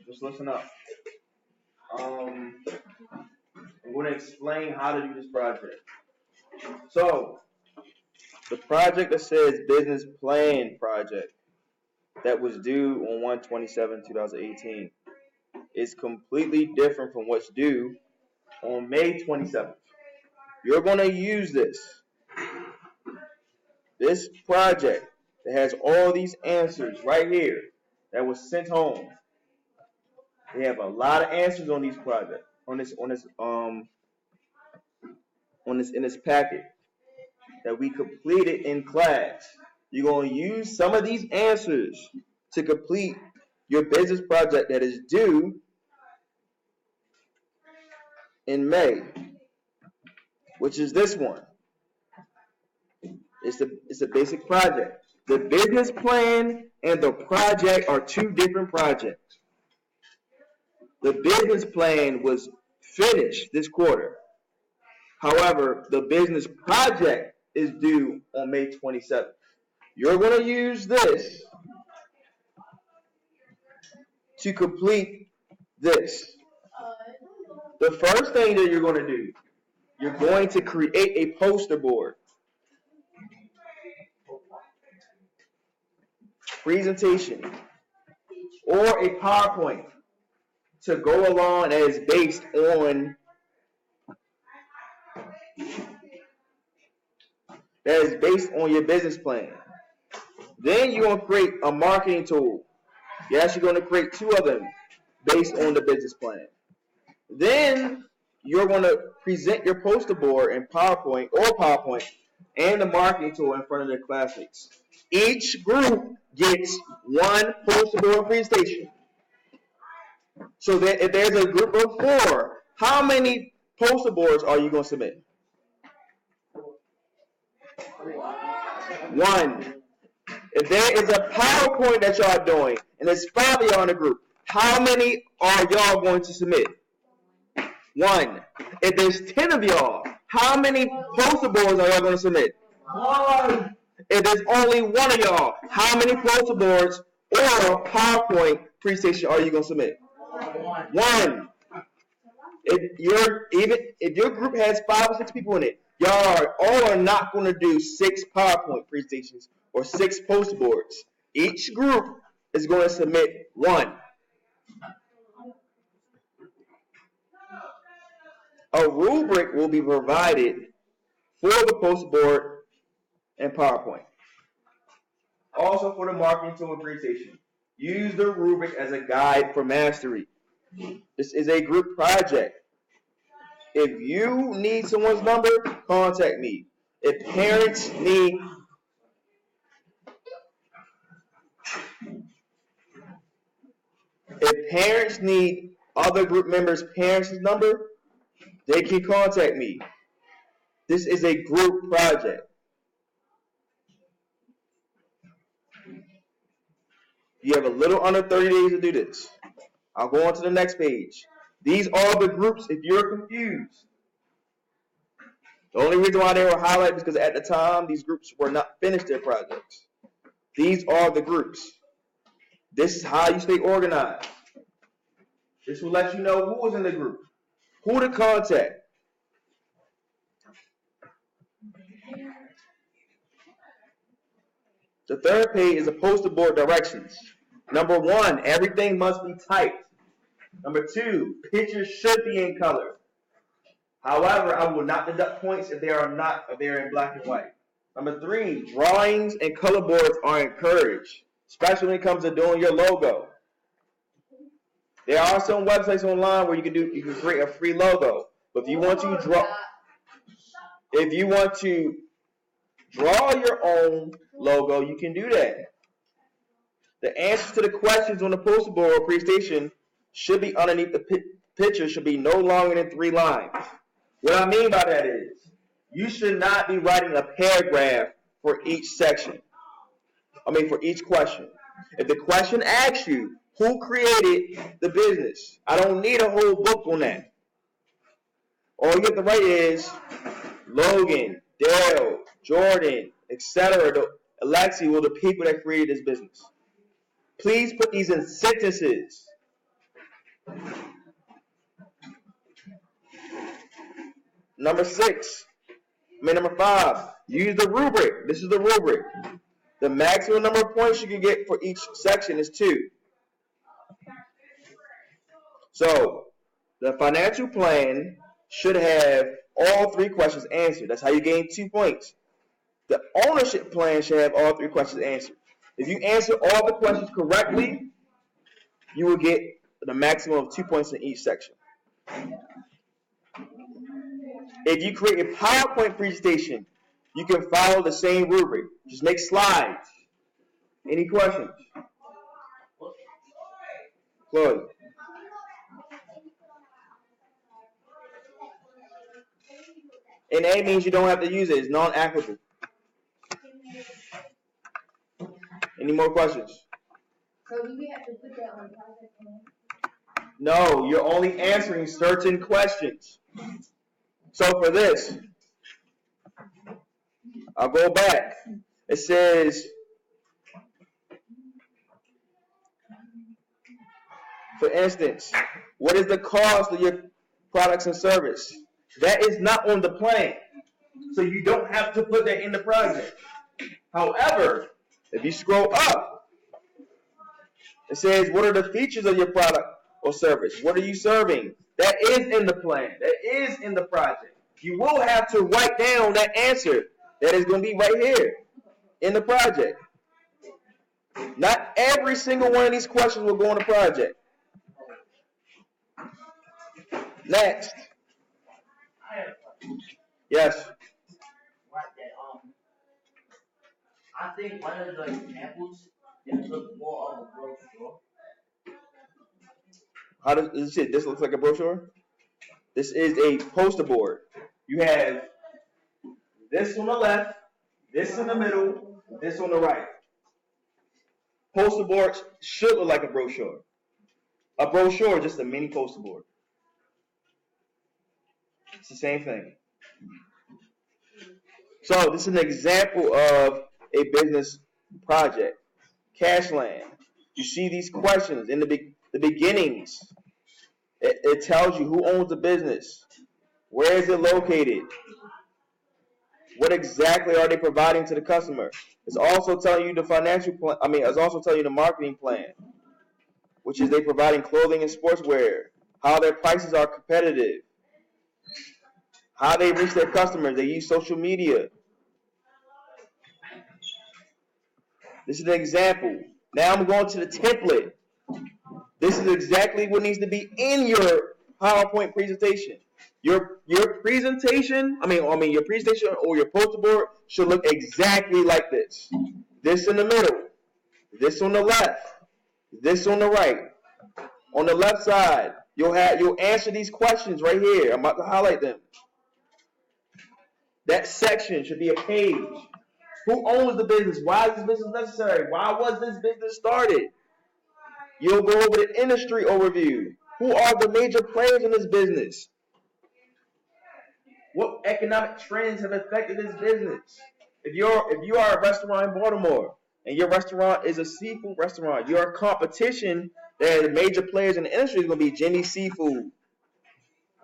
Just listen up. I'm going to explain how to do this project. So, the project that says business plan project that was due on 1/27/2018 is completely different from what's due on May 27th. You're going to use this project that has all these answers right here that was sent home. They have a lot of answers on these projects in this packet that we completed in class. You're going to use some of these answers to complete your business project that is due in May, which is this one. It's a basic project. The business plan and the project are two different projects. The business plan was finished this quarter. However, the business project is due on May 27th. You're going to use this to complete this. The first thing that you're going to do, you're going to create a poster board. Presentation or a PowerPoint to go along as based on your business plan. Then you're going to create a marketing tool. You're actually going to create two of them based on the business plan. Then you're going to present your poster board in PowerPoint and the marketing tool in front of their classmates. Each group gets one poster board presentation. So that if there's a group of 4, how many poster boards are you going to submit? 1. If there is a PowerPoint that y'all are doing, and there's 5 of y'all in the group, how many are y'all going to submit? 1. If there's 10 of y'all, how many poster boards are y'all going to submit? 1. If there's only 1 of y'all, how many poster boards or PowerPoint presentation are you going to submit? 1. If your group has 5 or 6 people in it, y'all are not going to do 6 PowerPoint presentations or 6 poster boards. Each group is going to submit 1. A rubric will be provided for the poster board and PowerPoint. Also for the marketing tool and presentation. Use the rubric as a guide for mastery. This is a group project. If you need someone's number, contact me. If parents need other group members' parents' number, they can contact me. This is a group project. You have a little under 30 days to do this. I'll go on to the next page. These are the groups if you're confused. The only reason why they were highlighted is because at the time these groups were not finished their projects. These are the groups. This is how you stay organized. This will let you know who was in the group, who to contact. The third page is a poster board directions. Number 1, everything must be typed. Number 2, pictures should be in color. However, I will not deduct points if they are in black and white. Number 3, drawings and color boards are encouraged, especially when it comes to doing your logo. There are some websites online where you can create a free logo. But if you want to draw your own logo, you can do that. The answers to the questions on the poster board or presentation should be underneath the picture, should be no longer than 3 lines. What I mean by that is, you should not be writing a paragraph for each section. For each question. If the question asks you, who created the business? I don't need a whole book on that. All you have to write is Logan, Dale, Jordan, etc. Alexi were the people that created this business. Please put these in sentences. Number 5, use the rubric. This is the rubric. The maximum number of points you can get for each section is 2. So, the financial plan should have all 3 questions answered. That's how you gain 2 points. The ownership plan should have all 3 questions answered. If you answer all the questions correctly, you will get the maximum of 2 points in each section. If you create a PowerPoint presentation, you can follow the same rubric. Just make slides. Any questions? Chloe. And A means you don't have to use it. It's non-applicable. Any more questions? So do we have to put that on project plan? No, you're only answering certain questions. So for this, I'll go back. It says, for instance, what is the cost of your products and service? That is not on the plan. So you don't have to put that in the project. However, if you scroll up, it says, what are the features of your product or service? What are you serving? That is in the plan. That is in the project. You will have to write down that answer. That is going to be right here in the project. Not every single one of these questions will go in the project. Next. Yes. I think one of the examples is look more of a brochure. How does this looks like a brochure? This is a poster board. You have this on the left, this in the middle, this on the right. Poster boards should look like a brochure. A brochure is just a mini poster board. It's the same thing. So this is an example of a business project. Cashland. You see these questions in the beginnings. It tells you who owns the business. Where is it located? What exactly are they providing to the customer? It's also telling you the financial plan. It's also telling you the marketing plan, which is they providing clothing and sportswear, how their prices are competitive, how they reach their customers. They use social media. This is an example. Now I'm going to the template. This is exactly what needs to be in your PowerPoint presentation. Your presentation, your presentation or your poster board should look exactly like this. This in the middle, this on the left, this on the right. On the left side, you'll answer these questions right here. I'm about to highlight them. That section should be a page. Who owns the business? Why is this business necessary? Why was this business started? You'll go over the industry overview. Who are the major players in this business? What economic trends have affected this business? If you are a restaurant in Baltimore and your restaurant is a seafood restaurant, your competition, the major players in the industry is going to be Jimmy's Seafood,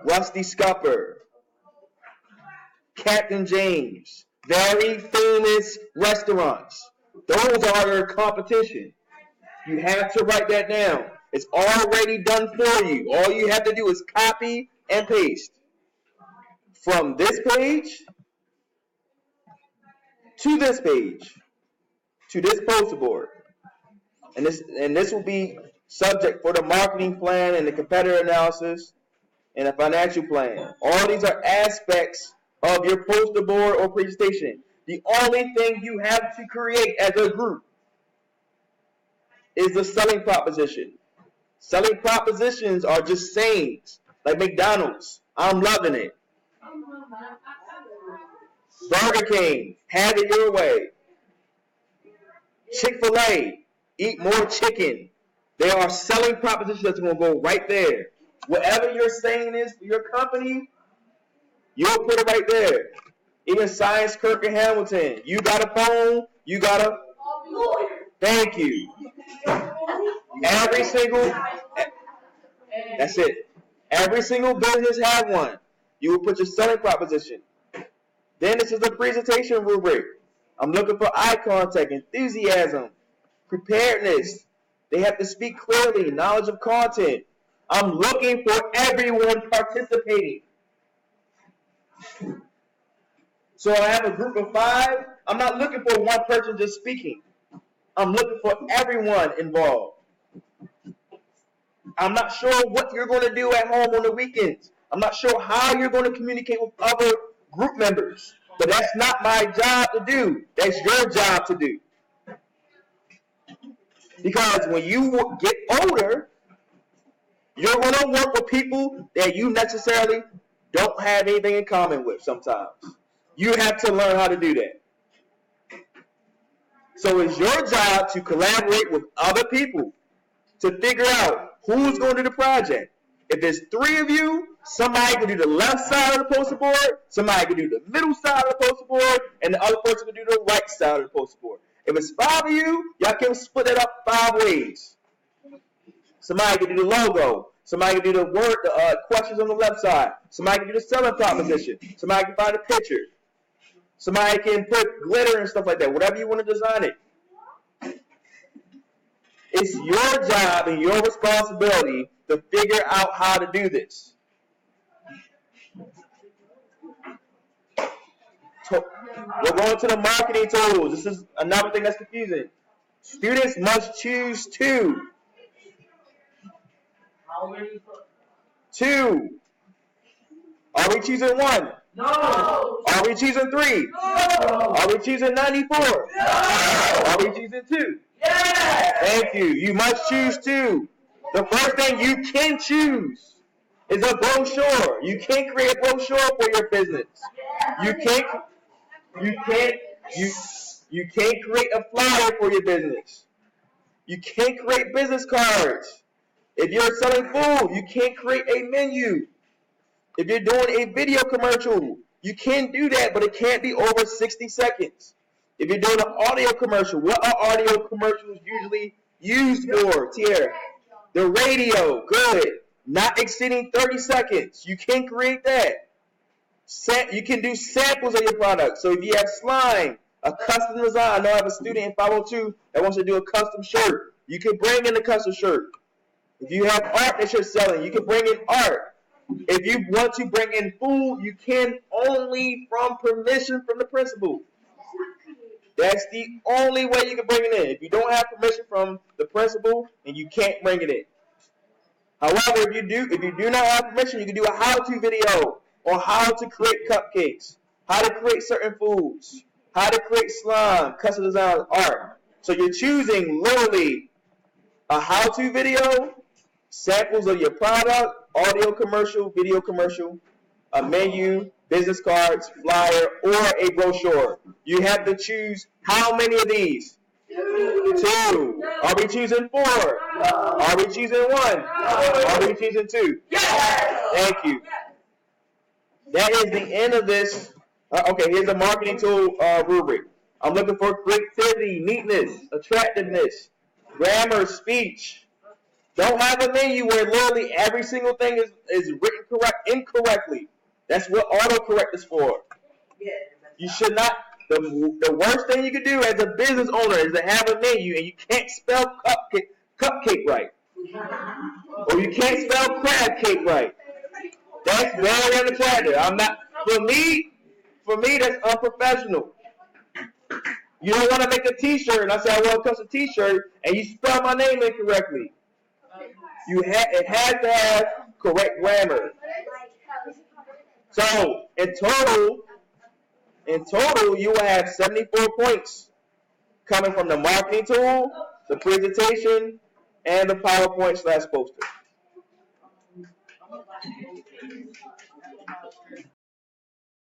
Rusty Scupper, Captain James. Very famous restaurants. Those are your competition. You have to write that down. It's already done for you. All you have to do is copy and paste. From this page to this page to this poster board. And this will be subject for the marketing plan and the competitor analysis and the financial plan. All these are aspects of your poster board or presentation. The only thing you have to create as a group is the selling proposition. Selling propositions are just sayings, like McDonald's, I'm loving it. Burger King, have it your way. Chick-fil-A, eat more chicken. They are selling propositions that's going to go right there. Whatever your saying is for your company, you'll put it right there. Even Science Kirk and Hamilton. You got a phone, you got a lawyer. Thank you. Every That's it. Every single business has one. You will put your selling proposition. Then this is the presentation rubric. I'm looking for eye contact, enthusiasm, preparedness. They have to speak clearly, knowledge of content. I'm looking for everyone participating. So I have a group of 5. I'm not looking for one person just speaking. I'm looking for everyone involved. I'm not sure what you're going to do at home on the weekends. I'm not sure how you're going to communicate with other group members. But that's not my job to do. That's your job to do. Because when you get older, you're going to work with people that you necessarily don't have anything in common with sometimes. You have to learn how to do that. So it's your job to collaborate with other people to figure out who's going to do the project. If there's 3 of you, somebody can do the left side of the poster board, somebody can do the middle side of the poster board, and the other person can do the right side of the poster board. If it's 5 of you, y'all can split it up 5 ways. Somebody can do the logo. Somebody can do the word, the questions on the left side. Somebody can do the selling proposition. Somebody can find a picture. Somebody can put glitter and stuff like that. Whatever you want to design it. It's your job and your responsibility to figure out how to do this. We're going to the marketing tools. This is another thing that's confusing. Students must choose 2. How many? 2. Are we choosing 1? No. Are we choosing 3? No. Are we choosing 94? No. Are we choosing 2? Yes. Thank you. You must choose 2. The first thing you can choose is a brochure. You can't create a brochure for your business. You can't create a flyer for your business. You can't create business cards. If you're selling food, you can't create a menu. If you're doing a video commercial, you can do that, but it can't be over 60 seconds. If you're doing an audio commercial, what are audio commercials usually used for, Tierra? The radio, good. Not exceeding 30 seconds. You can create that. You can do samples of your product. So if you have slime, a custom design, I know I have a student in 502 that wants to do a custom shirt. You can bring in the custom shirt. If you have art that you're selling, you can bring in art. If you want to bring in food, you can only from permission from the principal. That's the only way you can bring it in. If you don't have permission from the principal, then you can't bring it in. However, if you do not have permission, you can do a how-to video on how to create cupcakes, how to create certain foods, how to create slime, custom design art. So you're choosing literally a how-to video, samples of your product, audio commercial, video commercial, a menu, business cards, flyer, or a brochure. You have to choose how many of these? 2. Are we choosing 4? Are we choosing 1? Are we choosing 2? Thank you. That is the end of this. Okay, here's the marketing tool rubric. I'm looking for creativity, neatness, attractiveness, grammar, speech. Don't have a menu where literally every single thing is written incorrectly. That's what autocorrect is for. You should not. The worst thing you can do as a business owner is to have a menu and you can't spell cupcake right, or you can't spell crab cake right. That's very unattractive. I'm not. For me, that's unprofessional. You don't want to make a T-shirt, and I say I want a custom T-shirt, and you spell my name incorrectly. It has to have correct grammar. So in total, you will have 74 points coming from the marketing tool, the presentation, and the PowerPoint/poster.